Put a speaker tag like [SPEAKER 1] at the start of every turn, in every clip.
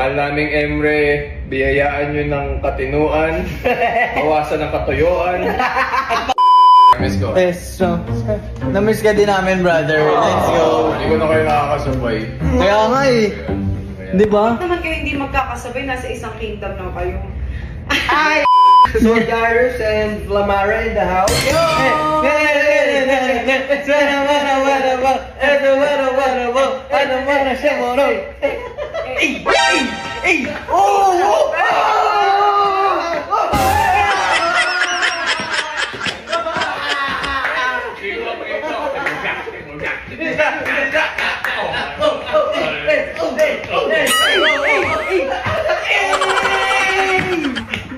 [SPEAKER 1] Mahal naming Emre, biyayaan nyo ng katinuan, bawasan ng katuyuan. Miss ko.
[SPEAKER 2] Yes, so, na-miss ka din namin, brother. Let's go.
[SPEAKER 1] Hindi ko na kayo nakakasabay.
[SPEAKER 2] Kaya nga eh. Di ba?
[SPEAKER 3] Bakit naman kayo hindi magkakasabay? Nasa isang kingdom lang kayo.
[SPEAKER 2] Ay! So, Darius and Flamara in the house.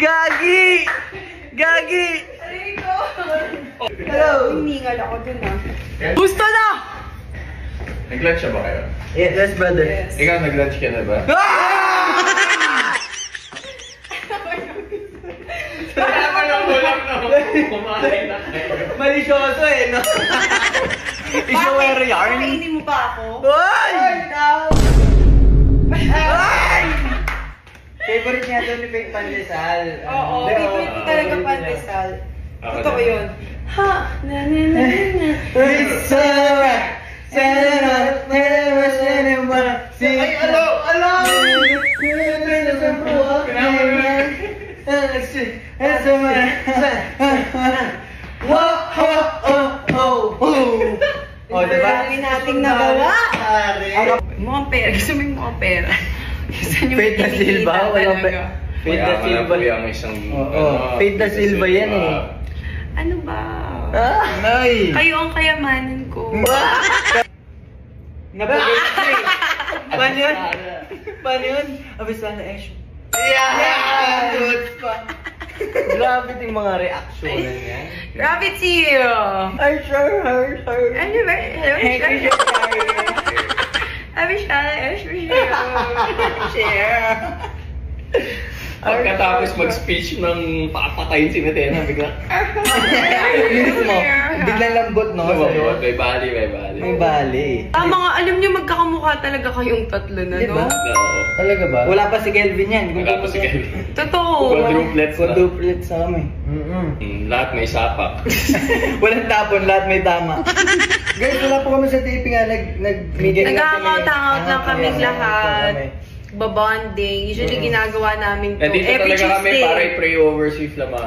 [SPEAKER 2] Gagi! Gagi!
[SPEAKER 3] Rico!
[SPEAKER 2] Hello!
[SPEAKER 3] Hiningal ako dun ah.
[SPEAKER 2] Gusto na!
[SPEAKER 1] Nag-lunch ba kayo?
[SPEAKER 2] Yes, brother.
[SPEAKER 3] Yes.
[SPEAKER 1] Ikaw, nag-lunch ka na ba? Wala pa lang ulam na. Kumain na kayo.
[SPEAKER 2] Malisyoso eh, no? Isawere yarn.
[SPEAKER 3] Kainin mo ba ako?
[SPEAKER 2] Ay! Ay! Favorite niya doon ni Pink Pandesal.
[SPEAKER 3] Oo, favorite ko talaga pandesal.
[SPEAKER 1] Ako
[SPEAKER 3] Totoo
[SPEAKER 1] din.
[SPEAKER 3] yun. Ha? Na na na na.
[SPEAKER 2] It's alright. Ay, alo! Alo! Oh, diba?
[SPEAKER 3] Dami nating nagawa.
[SPEAKER 2] Pare.
[SPEAKER 3] Mukhang pera. Gusto mo yung mukhang pera. Gusto niyo
[SPEAKER 2] Fade na
[SPEAKER 3] kinikita
[SPEAKER 2] Silva? Walang
[SPEAKER 3] talaga.
[SPEAKER 2] Fade na
[SPEAKER 1] Mayaman na
[SPEAKER 2] Silva.
[SPEAKER 1] po yung isang...
[SPEAKER 2] Oo, Fade na Silva yan eh.
[SPEAKER 3] Ano ba?
[SPEAKER 2] Ay!
[SPEAKER 3] Kayo ang kayamanan ko.
[SPEAKER 2] Napagay ko eh. Paano yun? Paano yun? Abis na Esho. Yeah! Good pa. Grabe yung mga reaction niya.
[SPEAKER 3] Grabe to you!
[SPEAKER 2] Ay, sure.
[SPEAKER 3] Ano ba? Sabi siya,
[SPEAKER 2] Share.
[SPEAKER 1] Pagkatapos mag-speech ng papatayin si Metena, bigla...
[SPEAKER 2] Mismo. Biglang lambot, no?
[SPEAKER 1] May bali, may bali.
[SPEAKER 2] May bali.
[SPEAKER 3] Mga alam niyo magkakamukha talaga kayong tatlo na,
[SPEAKER 2] Diba?
[SPEAKER 3] no?
[SPEAKER 1] Oo.
[SPEAKER 2] Talaga ba? Wala pa si Kelvin yan.
[SPEAKER 1] Wala pa si Kevin.
[SPEAKER 3] Totoo.
[SPEAKER 1] Quadruplets na.
[SPEAKER 2] Quadruplets sa kami.
[SPEAKER 1] Lahat may sapak.
[SPEAKER 2] Walang tapon, lahat may tama. Guys, wala po kami sa taping nga. Nag-media
[SPEAKER 3] Nag-hangout lang kaming lahat. Babonding. Usually ginagawa namin to.
[SPEAKER 1] Nandito
[SPEAKER 3] Every
[SPEAKER 1] talaga kami
[SPEAKER 3] Tuesday.
[SPEAKER 1] para i-pray over si Flama.